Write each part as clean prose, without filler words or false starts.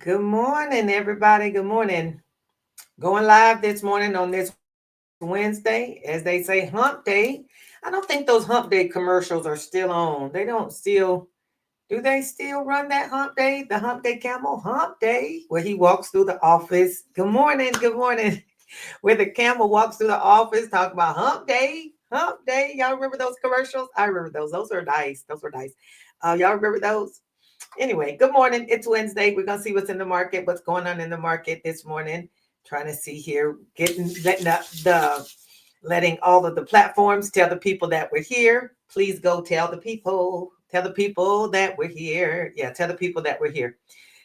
Good morning, everybody. Good morning. Going live this morning on this Wednesday, as they say, hump day. I don't think those hump day commercials are still on. They don't still, do they still run that hump day? The hump day camel, hump day, where he walks through the office. Good morning. Good morning. Where the camel walks through the office, talk about hump day, hump day. Y'all remember those commercials? I remember those. Those are nice. Those were nice. Y'all remember those? Anyway, good morning. It's Wednesday. We're gonna see what's in the market, what's going on in the market this morning. Trying to see here, letting all of the platforms tell the people that we're here. Please go tell the people. Tell the people that we're here. Yeah, tell the people that we're here.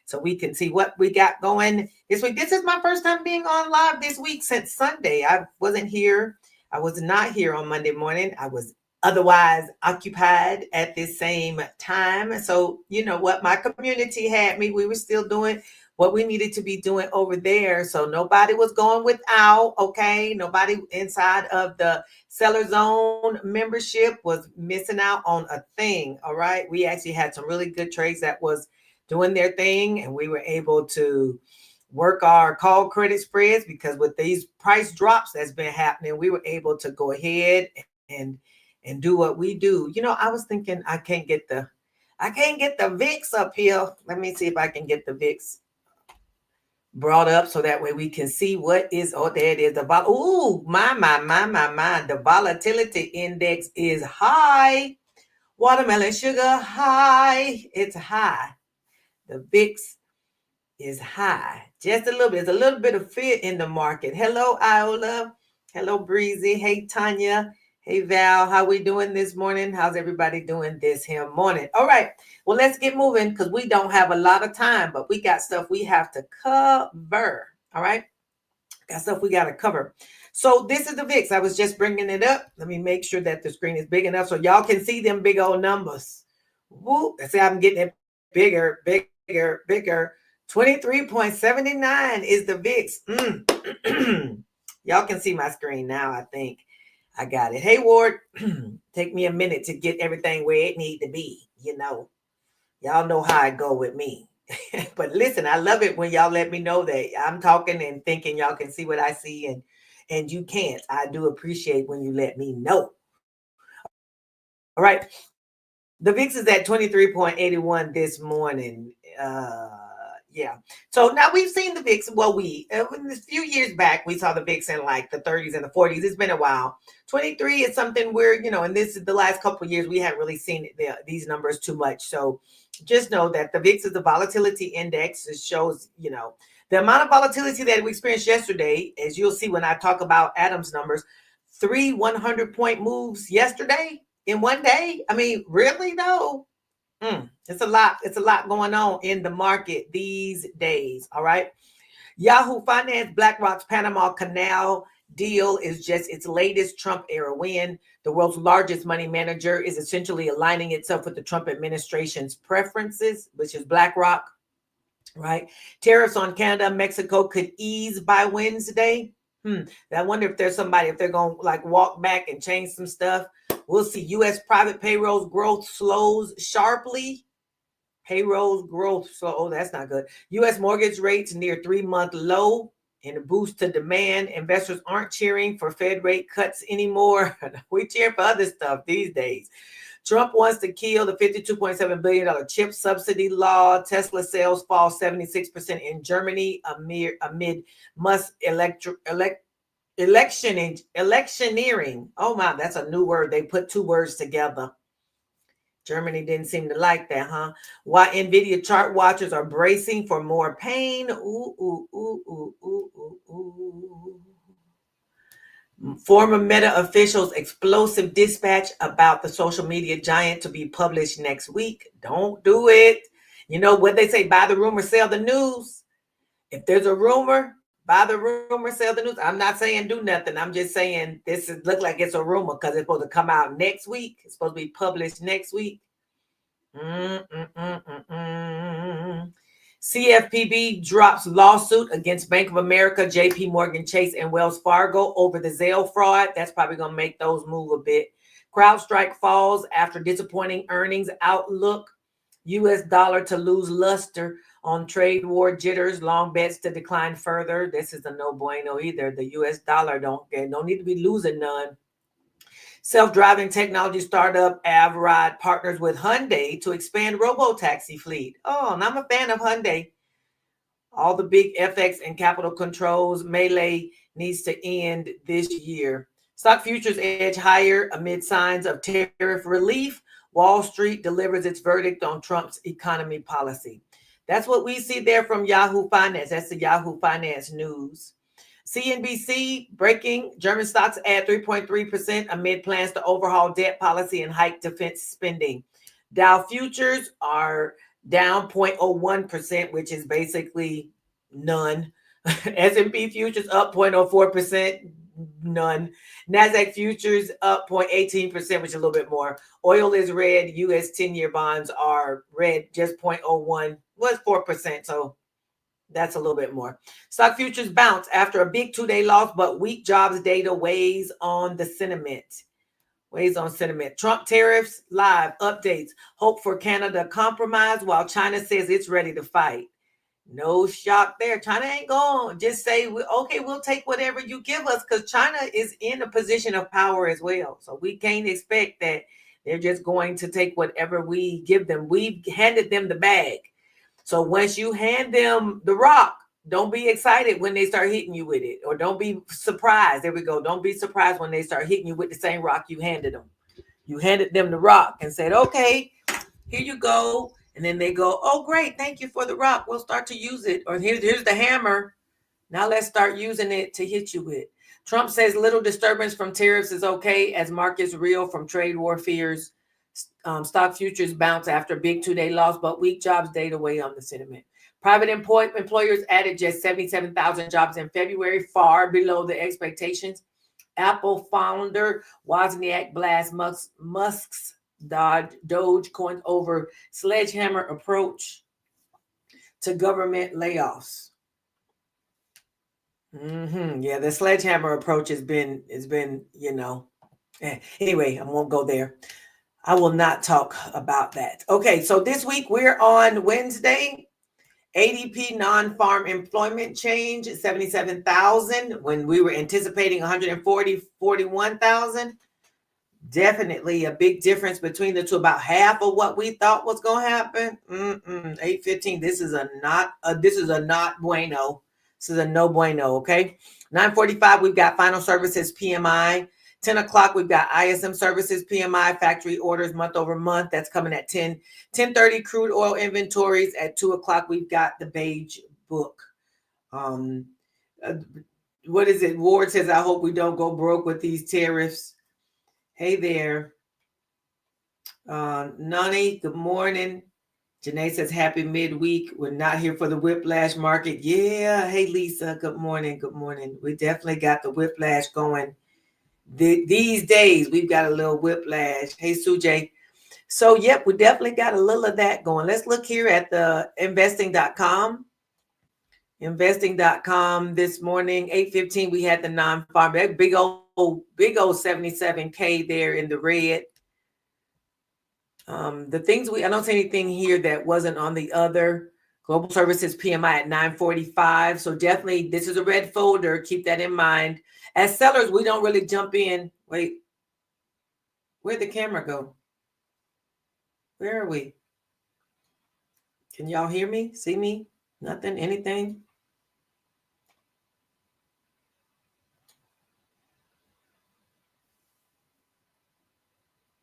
So we can see what we got going this week. This is my first time being on live this week since Sunday. I wasn't here. I was not here on Monday morning. I was otherwise occupied at this same time. So, you know what? My community had me. We were still doing what we needed to be doing over there. So nobody was going without, okay? Nobody inside of the seller zone membership was missing out on a thing, all right? We actually had some really good trades that was doing their thing, and we were able to work our call credit spreads because with these price drops that's been happening, we were able to go ahead and do what we do. You know, I was thinking I can't get the VIX up here. Let me see if I can get the VIX brought up so that way we can see what is. Oh, there it is. My. The volatility index is high. Watermelon sugar high. It's high. The VIX is high. Just a little bit. There's a little bit of fear in the market. Hello, Iola. Hello, Breezy. Hey, Tanya. Hey, Val. How we doing this morning? How's everybody doing this here morning? All right. Well, let's get moving because we don't have a lot of time, but we got stuff we have to cover. All right. Got stuff we got to cover. So this is the VIX. I was just bringing it up. Let me make sure that the screen is big enough so y'all can see them big old numbers. Woo. See, I'm getting it bigger. 23.79 is the VIX. Y'all can see my screen now, I think. I got it. Hey, Ward, take me a minute to get everything where it need to be. You know, y'all know how I go with me. But listen, I love it when y'all let me know that I'm talking and thinking y'all can see what I see and you can't. I do appreciate when you let me know. All right. The VIX is at 23.81 this morning. Yeah. So now we've seen the VIX. Well, a few years back, we saw the VIX in like the 30s and the 40s. It's been a while. 23 is something where, you know, and this is the last couple of years, we haven't really seen these numbers too much. So just know that the VIX is the volatility index. It shows, you know, the amount of volatility that we experienced yesterday, as you'll see when I talk about Adams numbers, 3 100-point moves yesterday in one day. I mean, really though? It's a lot. It's a lot going on in the market these days. All right. Yahoo Finance, BlackRock's Panama Canal deal is just its latest Trump era win. The world's largest money manager is essentially aligning itself with the Trump administration's preferences, which is BlackRock, right? Tariffs on Canada, Mexico could ease by Wednesday. I wonder if there's somebody, if they're going to like walk back and change some stuff. We'll see. U.S. private payrolls growth slows sharply. Payrolls growth slow. Oh, that's not good. U.S. mortgage rates near 3-month low and a boost to demand. Investors aren't cheering for Fed rate cuts anymore. We cheer for other stuff these days. Trump wants to kill the $52.7 billion chip subsidy law. Tesla sales fall 76% in Germany amid Musk electioneering. Oh my, that's a new word. They put two words together. Germany didn't seem to like that, huh? Why NVIDIA chart watchers are bracing for more pain. Former Meta officials' explosive dispatch about the social media giant to be published next week. Don't do it. You know what they say, buy the rumor, sell the news. If there's a rumor, buy the rumor, sell the news. I'm not saying do nothing. I'm just saying this look like it's a rumor because it's supposed to come out next week. It's supposed to be published next week. CFPB drops lawsuit against Bank of America, JP Morgan Chase, and Wells Fargo over the Zelle fraud. That's probably going to make those move a bit. CrowdStrike falls after disappointing earnings outlook. U.S. dollar to lose luster on trade war jitters, long bets to decline further. This is a no bueno either. The U.S. dollar don't need to be losing none. Self-driving technology startup Avrod partners with Hyundai to expand robo-taxi fleet. Oh, and I'm a fan of Hyundai. All the big FX and capital controls melee needs to end this year. Stock futures edge higher amid signs of tariff relief. Wall Street delivers its verdict on Trump's economy policy. That's what we see there from Yahoo Finance. That's the Yahoo Finance news. CNBC breaking, German stocks add 3.3% amid plans to overhaul debt policy and hike defense spending. Dow futures are down 0.01%, which is basically none. S&P futures up 0.04%, none. NASDAQ futures up 0.18%, which is a little bit more. Oil is red. U.S. 10-year bonds are red, just 0.01, was 4%, so that's a little bit more. Stock futures bounce after a big two-day loss, but weak jobs data weighs on the sentiment. Trump tariffs live updates. Hope for Canada compromise while China says it's ready to fight. No shock there. China ain't going to just say, okay, we'll take whatever you give us, because China is in a position of power as well. So we can't expect that they're just going to take whatever we give them. We've handed them the bag. So once you hand them the rock, don't be excited when they start hitting you with it, or don't be surprised. There we go. Don't be surprised when they start hitting you with the same rock you handed them. You handed them the rock and said, okay, here you go. And then they go, oh, great. Thank you for the rock. We'll start to use it. Or here's the hammer. Now let's start using it to hit you with. Trump says little disturbance from tariffs is okay as markets reel from trade war fears. Stock futures bounce after a big two-day loss, but weak jobs data weigh on the sentiment. Private employers added just 77,000 jobs in February, far below the expectations. Apple founder Wozniak blasts Musk's Dogecoin over sledgehammer approach to government layoffs. Yeah, the sledgehammer approach has been, anyway, I won't go there. I will not talk about that. Okay, so this week we're on Wednesday. ADP non-farm employment change, 77,000 when we were anticipating 41,000. Definitely a big difference between the two, about half of what we thought was going to happen. 8:15. This is a not bueno. This is a no bueno. Okay. 9:45. We've got final services PMI. 10 o'clock, we've got ISM services, PMI, factory orders month over month. That's coming at 10. 10:30, crude oil inventories. At 2 o'clock, we've got the beige book. What is it? Ward says, I hope we don't go broke with these tariffs. Hey there. Nani, good morning. Janae says, happy midweek. We're not here for the whiplash market. Yeah. Hey, Lisa, good morning. Good morning. We definitely got the whiplash going. These days, we've got a little whiplash. Hey, Sujay. So, yep, we definitely got a little of that going. Let's look here at the investing.com. Investing.com this morning, 8:15, we had the non-farm. That big old 77K there in the red. The things I don't see anything here that wasn't on the other. Global services PMI at 9:45. So definitely, this is a red folder. Keep that in mind. As sellers, we don't really jump in. Wait, where'd the camera go? Where are we? Can y'all hear me? See me? Nothing? Anything?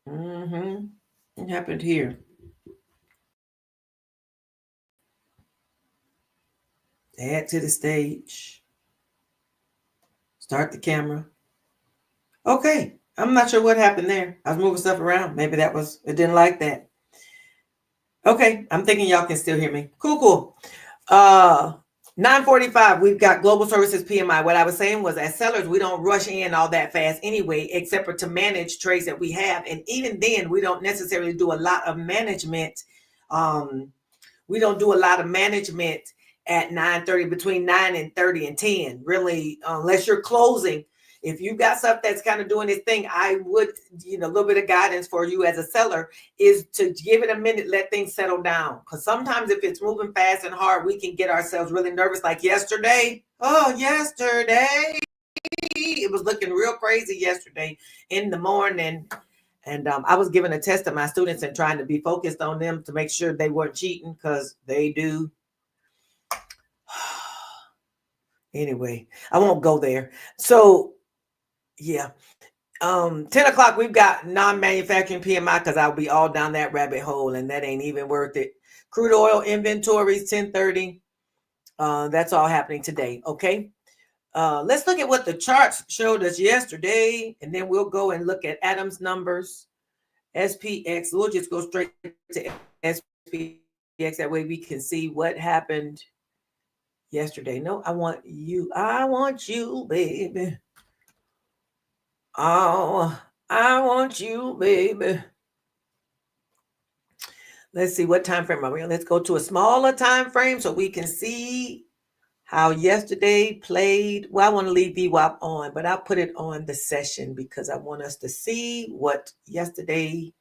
What happened here? Add to the stage. Start the camera. Okay. I'm not sure what happened there. I was moving stuff around. Maybe it didn't like that. Okay. I'm thinking y'all can still hear me. Cool. 9:45, we've got global services PMI. What I was saying was, as sellers, we don't rush in all that fast anyway, except for to manage trades that we have. And even then, we don't necessarily do a lot of management. We don't do a lot of management at 9:30, between 9 and 30 and 10, really, unless you're closing. If you got stuff that's kind of doing this thing, I would, a little bit of guidance for you as a seller is to give it a minute, let things settle down. Because sometimes if it's moving fast and hard, we can get ourselves really nervous. Like yesterday. Oh, yesterday. It was looking real crazy yesterday in the morning. And I was giving a test to my students and trying to be focused on them to make sure they weren't cheating, because they do. Anyway, I won't go there. So, yeah. 10 o'clock, we've got non-manufacturing PMI, because I'll be all down that rabbit hole, and that ain't even worth it. Crude oil inventories, 10:30. That's all happening today. Okay. Let's look at what the charts showed us yesterday, and then we'll go and look at Adams numbers, SPX. We'll just go straight to SPX. That way we can see what happened yesterday. No, I want you, baby. Oh, I want you, baby. Let's see, what time frame are we on? Let's go to a smaller time frame so we can see how yesterday played. Well, I want to leave VWAP on, but I'll put it on the session because I want us to see what yesterday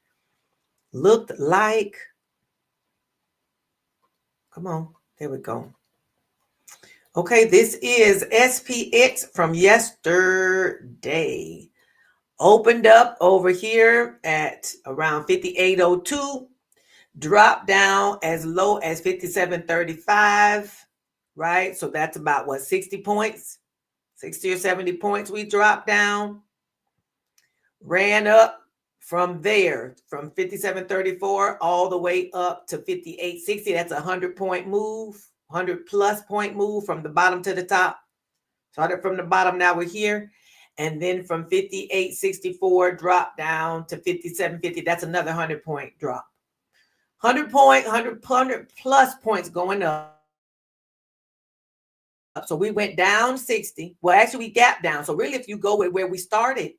looked like. Come on, there we go. Okay, this is SPX from yesterday. Opened up over here at around 58.02, dropped down as low as 57.35, right? So that's about what, 60 points, 60 or 70 points we dropped down. Ran up from there, from 57.34 all the way up to 58.60. That's a 100-point move, 100+ point move from the bottom to the top. Started from the bottom, now we're here. And then from 58.64 drop down to 57.50. That's another 100-point drop. 100 plus points going up. So we went down 60. Well, actually we gapped down. So really, if you go with where we started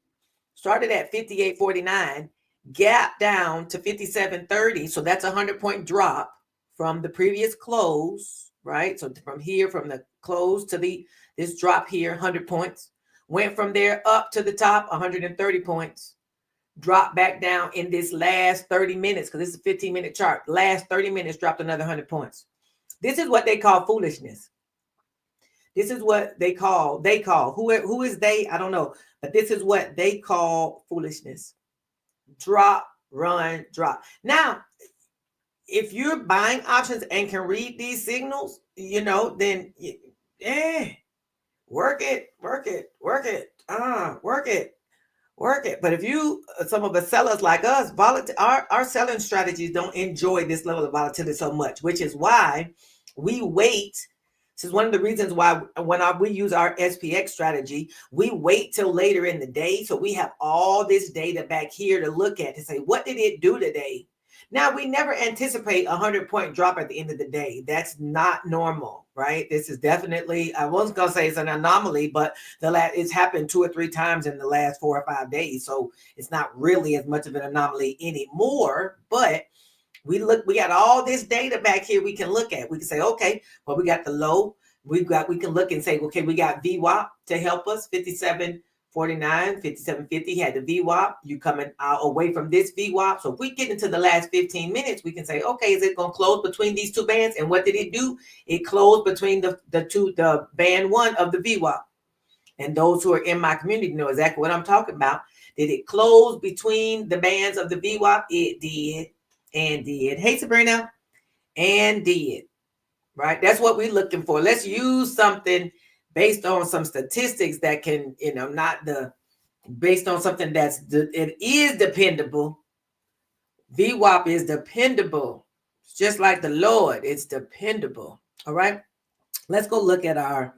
at 58.49, gap down to 57.30. So that's a 100-point drop from the previous close, right? So from here, from the close to this drop here, 100 points. Went from there up to the top, 130 points. Dropped back down in this last 30 minutes, because this is a 15-minute chart. Last 30 minutes dropped another 100 points. This is what they call foolishness. This is what they call. Who is they? I don't know. But this is what they call foolishness. Drop, run, drop. Now, if you're buying options and can read these signals, then work it. Work it. But if some of the sellers like us, our selling strategies don't enjoy this level of volatility so much, which is why we wait. This is one of the reasons why when we use our SPX strategy, we wait till later in the day. So we have all this data back here to look at to say, what did it do today? Now, we never anticipate a 100-point drop at the end of the day. That's not normal, right? This is definitely, I wasn't going to say it's an anomaly, but it's happened 2 or 3 times in the last 4 or 5 days. So it's not really as much of an anomaly anymore, but we got all this data back here we can look at. We can say, okay, well, we got the low. We can look and say, okay, we got VWAP to help us, 57.49, 57.50 had the VWAP. You coming out away from this VWAP. So if we get into the last 15 minutes, we can say, okay, is it going to close between these 2 bands? And what did it do? It closed between the band 1 of the VWAP. And those who are in my community know exactly what I'm talking about. Did it close between the bands of the VWAP? It did. And did. Hey, Sabrina. And did. Right? That's what we're looking for. Let's use something based on some statistics that can, based on something it is dependable. VWAP is dependable. It's just like the Lord. It's dependable. All right. Let's go look at our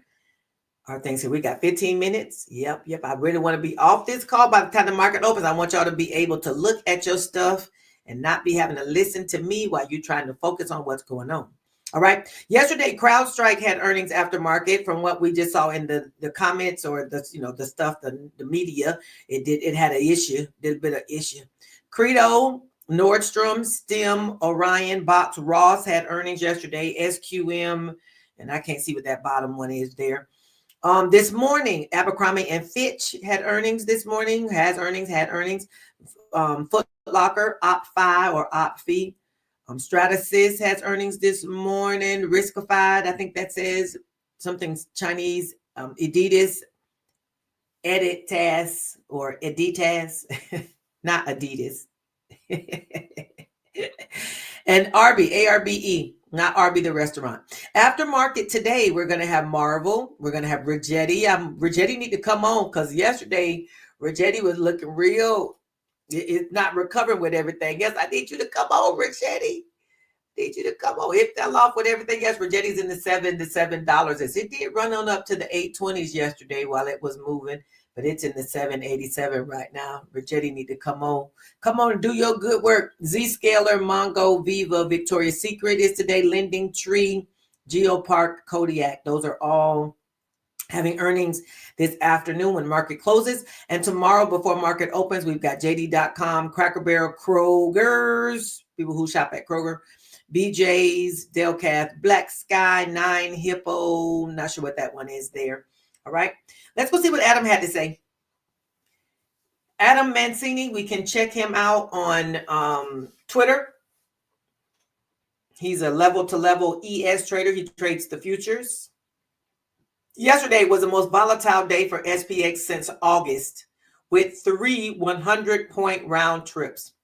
things here. We got 15 minutes. Yep. I really want to be off this call by the time the market opens. I want y'all to be able to look at your stuff and not be having to listen to me while you're trying to focus on what's going on. All right. Yesterday, CrowdStrike had earnings after market. From what we just saw in the comments or the stuff, the media, it had an issue, did a bit of issue. Credo, Nordstrom, Stem, Orion, Box, Ross had earnings yesterday. SQM, and I can't see what that bottom one is there. This morning, Abercrombie and Fitch had earnings this morning, had earnings. Foot Locker, OpFi or OpFi. Stratasys has earnings this morning. Riskified, I think that says something Chinese. Adidas, Editas or Editas, not Adidas. And ARBE, not Arby the restaurant. After market today, we're going to have Marvel. We're going to have Rigetti. Rigetti need to come on because yesterday Rigetti was looking real. It's not recovering with everything else. I need you to come on, Rigetti. Need you to come on. It fell off with everything else. Rigetti's in the $7 to $7. It did run on up to the 820s yesterday while it was moving, but it's in the 787 right now. Rigetti need to come on. Come on and do your good work. Zscaler, Mongo, Viva, Victoria's Secret is today. Lending Tree, Geopark, Kodiak. Those are all having earnings this afternoon when market closes. And tomorrow before market opens, we've got JD.com, Cracker Barrel, Kroger's, people who shop at Kroger, BJ's, Delcath, Black Sky, 9 Hippo. Not sure what that one is there. All right. Let's go see what Adam had to say. Adam Mancini, we can check him out on Twitter. He's a level-to-level ES trader. He trades the futures. Yesterday was the most volatile day for SPX since August, with 3 100-point round trips.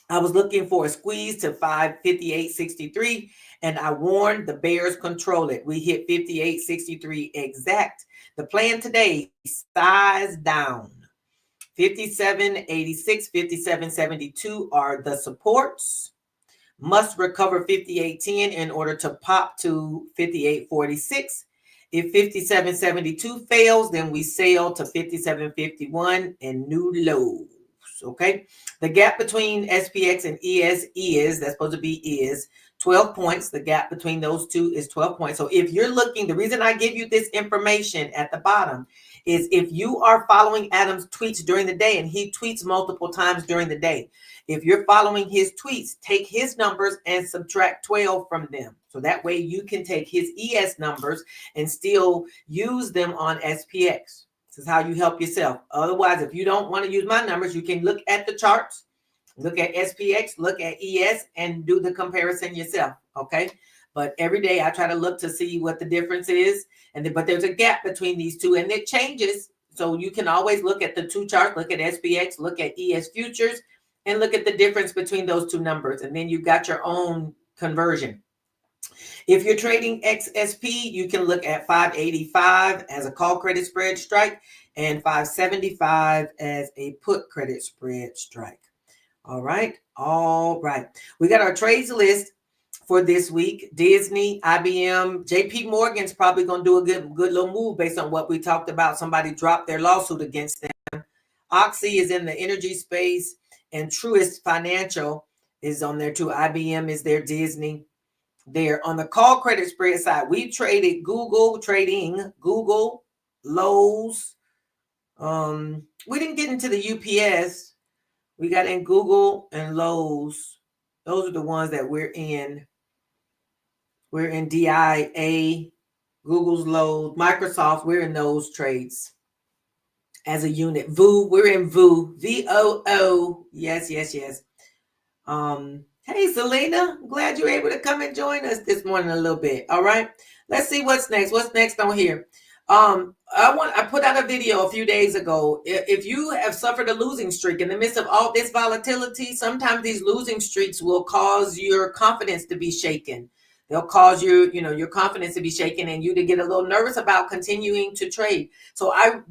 I was looking for a squeeze to 558.63, and I warned the bears control it. We hit 58.63 exact. The plan today, size down. 57.86, 57.72 are the supports. Must recover 58.10 in order to pop to 58.46. If 57.72 fails, then we sail to 57.51 and new lows. Okay. The gap between SPX and ES that's supposed to be 12 points. The gap between those two is 12 points. So if you're looking, the reason I give you this information at the bottom is if you are following Adam's tweets during the day, and he tweets multiple times during the day. If you're following his tweets, take his numbers and subtract 12 from them. So that way you can take his ES numbers and still use them on SPX. This is how you help yourself. Otherwise, if you don't want to use my numbers, you can look at the charts, look at SPX, look at ES, and do the comparison yourself. Okay. But every day I try to look to see what the difference is. But there's a gap between these two, and it changes. So you can always look at the two charts, look at SPX, look at ES futures, and look at the difference between those two numbers. And then you've got your own conversion. If you're trading XSP, you can look at 585 as a call credit spread strike and 575 as a put credit spread strike. All right. We got our trades list for this week. Disney, IBM, JP Morgan's probably going to do a good little move based on what we talked about. Somebody dropped their lawsuit against them. Oxy is in the energy space, and Truist Financial is on there too. IBM is there, Disney. There on the call credit spread side, we traded trading Google, Lowe's. We didn't get into the UPS. We got in Google and Lowe's. Those are the ones that we're in. We're in DIA, Google's, Lowe's, Microsoft. We're in those trades as a unit. VOO, we're in VOO, VOO. Yes. Hey, Selena, I'm glad you're able to come and join us this morning a little bit. All right, let's see what's next. What's next on here? I put out a video a few days ago. If you have suffered a losing streak in the midst of all this volatility, sometimes these losing streaks will cause your confidence to be shaken. They'll cause your confidence to be shaken and you to get a little nervous about continuing to trade. So I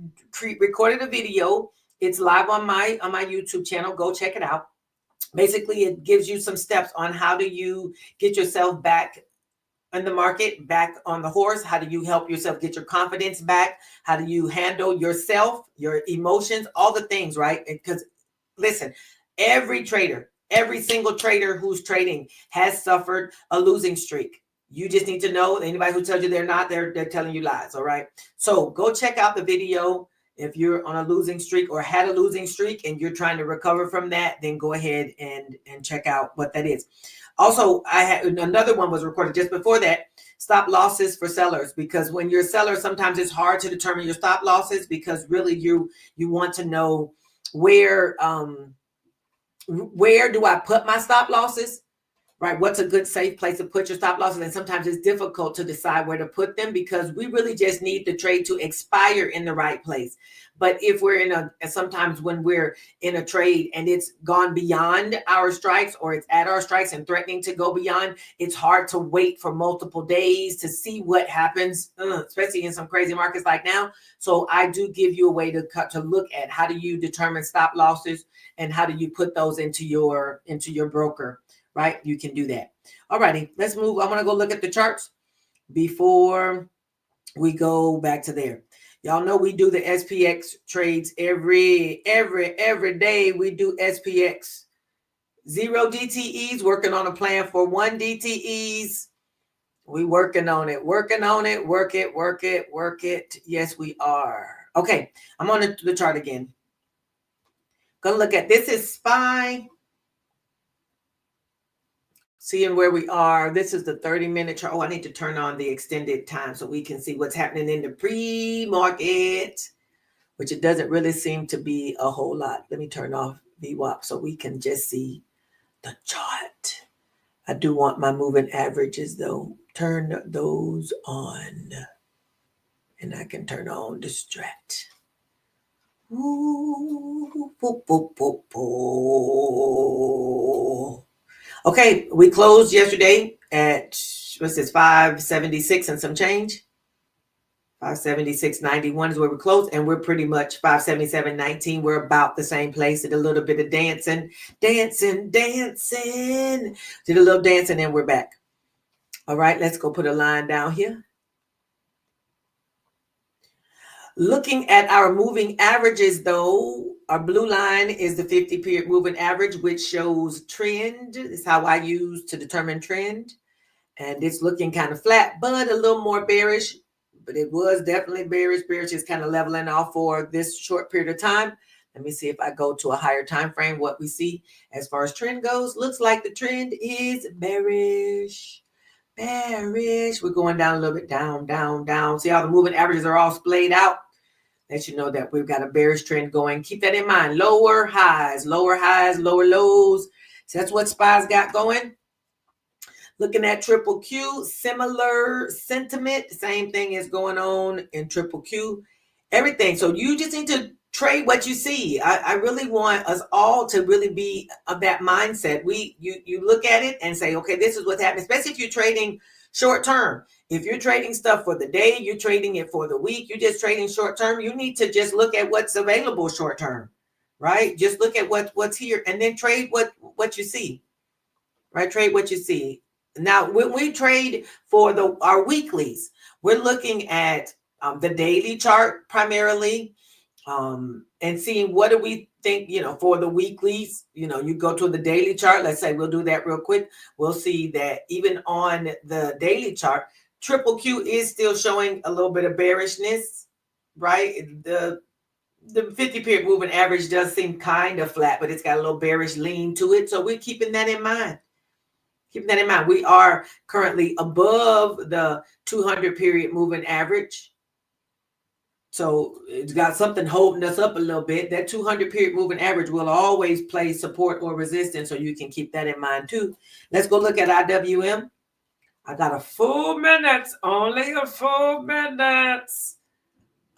recorded a video. It's live on my YouTube channel. Go check it out. Basically, it gives you some steps on how do you get yourself back in the market, back on the horse. How do you help yourself get your confidence back? How do you handle yourself, your emotions, all the things, right? Because listen, every single trader who's trading has suffered a losing streak. You just need to know, anybody who tells you they're not, they're telling you lies, all right? So go check out the video. If you're on a losing streak or had a losing streak and you're trying to recover from that, then go ahead and check out what that is. Also, I had another one was recorded just before that. Stop losses for sellers, because when you're a seller, sometimes it's hard to determine your stop losses, because really you want to know where do I put my stop losses, right? What's a good safe place to put your stop losses? And sometimes it's difficult to decide where to put them, because we really just need the trade to expire in the right place. But if we're sometimes when we're in a trade and it's gone beyond our strikes, or it's at our strikes and threatening to go beyond, it's hard to wait for multiple days to see what happens, especially in some crazy markets like now. So I do give you a way to look at how do you determine stop losses and how do you put those into your broker, right? You can do that. All righty, let's move. I'm going to go look at the charts before we go back to there. Y'all know we do the SPX trades every day. We do SPX. 0 DTEs, working on a plan for 1 DTEs. We working on it. Work it. Yes, we are. Okay, I'm on the chart again. Gonna look at this is SPY. Seeing where we are. This is the 30-minute chart. Oh, I need to turn on the extended time so we can see what's happening in the pre-market, which it doesn't really seem to be a whole lot. Let me turn off VWAP so we can just see the chart. I do want my moving averages though. Turn those on. And I can turn on the strat. Ooh, boop, boop, boop, boop. Okay, we closed yesterday at, what's this, 576 and some change. 576.91 is where we closed, and we're pretty much 577.19. We're about the same place. Did a little bit of dancing. Did a little dancing, and we're back. All right, let's go put a line down here. Looking at our moving averages, though, our blue line is the 50-period moving average, which shows trend. This is how I use to determine trend. And it's looking kind of flat, but a little more bearish. But it was definitely bearish. Bearish is kind of leveling off for this short period of time. Let me see if I go to a higher time frame, what we see as far as trend goes. Looks like the trend is bearish. We're going down a little bit, down. See how the moving averages are all splayed out? Let you know that we've got a bearish trend going. Keep that in mind. Lower highs, lower lows. So that's what SPY's got going. Looking at triple Q, similar sentiment. Same thing is going on in triple Q. Everything. So you just need to trade what you see. I really want us all to really be of that mindset. You look at it and say, okay, this is what's happening, especially if you're trading short term. If you're trading stuff for the day, you're trading it for the week, you're just trading short term, you need to just look at what's available short term, right? Just look at what's here and then trade what you see, right? Trade what you see. Now, when we trade for our weeklies, we're looking at the daily chart primarily, and seeing what do we think, for the weeklies. You go to the daily chart. Let's say we'll do that real quick. We'll see that even on the daily chart, triple Q is still showing a little bit of bearishness, right? The 50-period moving average does seem kind of flat, but it's got a little bearish lean to it. So we're keeping that in mind. We are currently above the 200-period moving average. So it's got something holding us up a little bit. That 200-period moving average will always play support or resistance, so you can keep that in mind too. Let's go look at IWM. I got a full minute, only a full minute.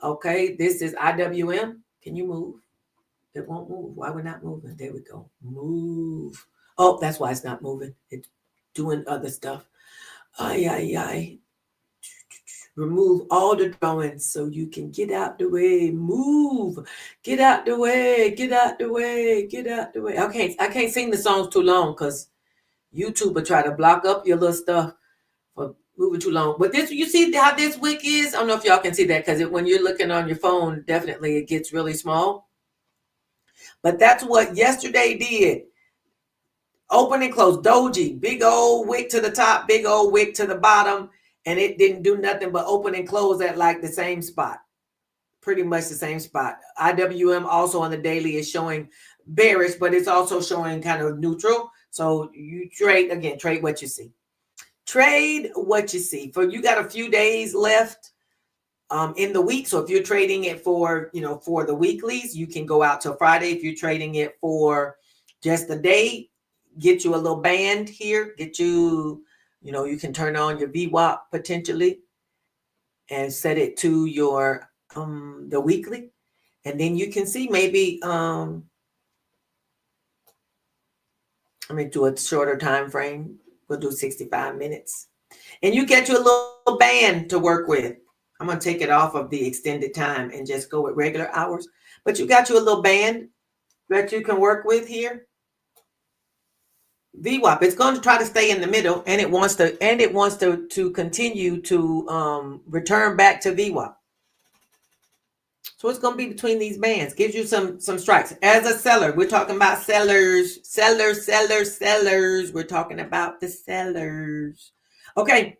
Okay, this is IWM. Can you move? It won't move. Why we're not moving? There we go. Move. Oh, that's why it's not moving. It's doing other stuff. Remove all the drawings so you can get out the way. Move. Get out the way. Okay, I can't sing the songs too long because YouTube will try to block up your little stuff for moving too long. But this, you see how this wick is? I don't know if y'all can see that, because when you're looking on your phone, definitely it gets really small. But that's what yesterday did. Open and close. Doji, big old wick to the top, big old wick to the bottom. And it didn't do nothing but open and close at like the same spot. pretty much the same spot. IWM also on the daily is showing bearish, but it's also showing kind of neutral. So you trade what you see. Trade what you see. For you got a few days left in the week. So if you're trading it for, for the weeklies, you can go out till Friday. If you're trading it for just the day, get you a little band here, get you, you can turn on your VWAP potentially and set it to your the weekly, and then you can see maybe let me do a shorter time frame. We'll do 65 minutes, and you get you a little band to work with. I'm going to take it off of the extended time and just go with regular hours, but you got you a little band that you can work with here. VWAP, it's going to try to stay in the middle, and it wants to continue to return back to VWAP. So it's going to be between these bands. Gives you some strikes. As a seller, we're talking about sellers. We're talking about the sellers. Okay.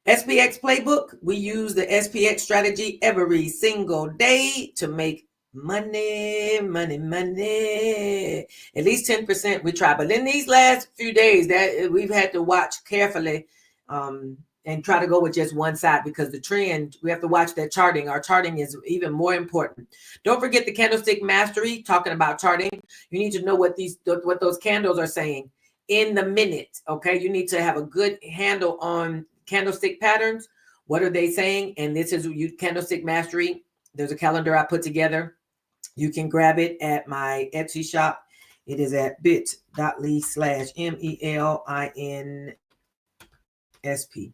SPX playbook. We use the SPX strategy every single day to make money. At least 10% we try. But in these last few days, that we've had to watch carefully and try to go with just one side, because the trend, we have to watch that charting. Our charting is even more important. Don't forget the candlestick mastery. Talking about charting, you need to know what those candles are saying in the minute. Okay, you need to have a good handle on candlestick patterns. What are they saying? And this is candlestick mastery. There's a calendar I put together. You can grab it at my Etsy shop. It is at bit.ly/MELINSP.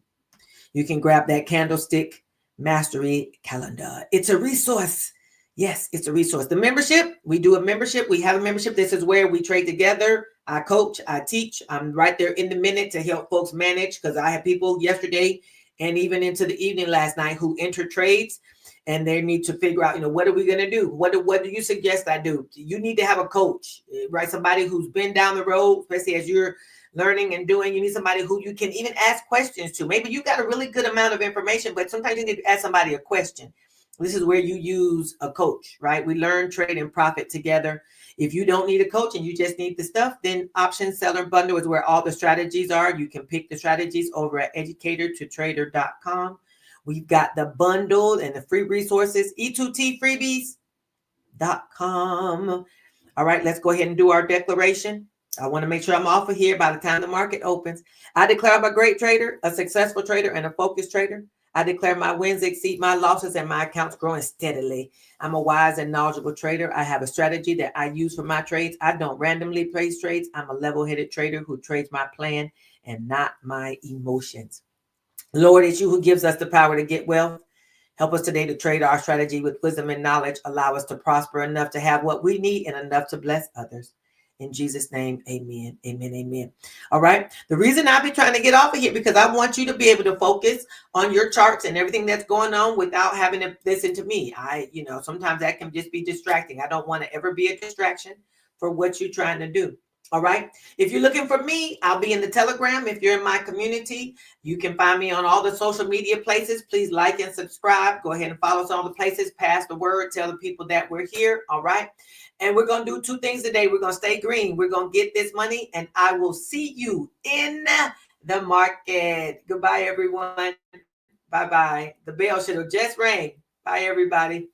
You can grab that candlestick mastery calendar. It's a resource. Yes, it's a resource. The membership, we do a membership. We have a membership. This is where we trade together. I coach, I teach. I'm right there in the minute to help folks manage, because I had people yesterday and even into the evening last night who entered trades, and they need to figure out, what are we going to do? What do you suggest I do? You need to have a coach, right? Somebody who's been down the road, especially as you're learning and doing. You need somebody who you can even ask questions to. Maybe you got a really good amount of information, but sometimes you need to ask somebody a question. This is where you use a coach, right? We learn, trade, and profit together. If you don't need a coach and you just need the stuff, then Option Seller Bundle is where all the strategies are. You can pick the strategies over at educatortotrader.com. We've got the bundle and the free resources, e2tfreebies.com. All right, let's go ahead and do our declaration. I want to make sure I'm off of here by the time the market opens. I declare I'm a great trader, a successful trader, and a focused trader. I declare my wins exceed my losses and my accounts growing steadily. I'm a wise and knowledgeable trader. I have a strategy that I use for my trades. I don't randomly place trades. I'm a level-headed trader who trades my plan and not my emotions. Lord, it's you who gives us the power to get wealth. Help us today to trade our strategy with wisdom and knowledge. Allow us to prosper enough to have what we need and enough to bless others. In Jesus' name, amen, amen, amen. All right. The reason I've been trying to get off of here, because I want you to be able to focus on your charts and everything that's going on without having to listen to me. Sometimes that can just be distracting. I don't want to ever be a distraction for what you're trying to do. All right. If you're looking for me, I'll be in the Telegram. If you're in my community, you can find me on all the social media places. Please like and subscribe. Go ahead and follow us on all the places. Pass the word. Tell the people that we're here. All right. And we're going to do two things today. We're going to stay green. We're going to get this money, and I will see you in the market. Goodbye, everyone. Bye-bye. The bell should have just rang. Bye, everybody.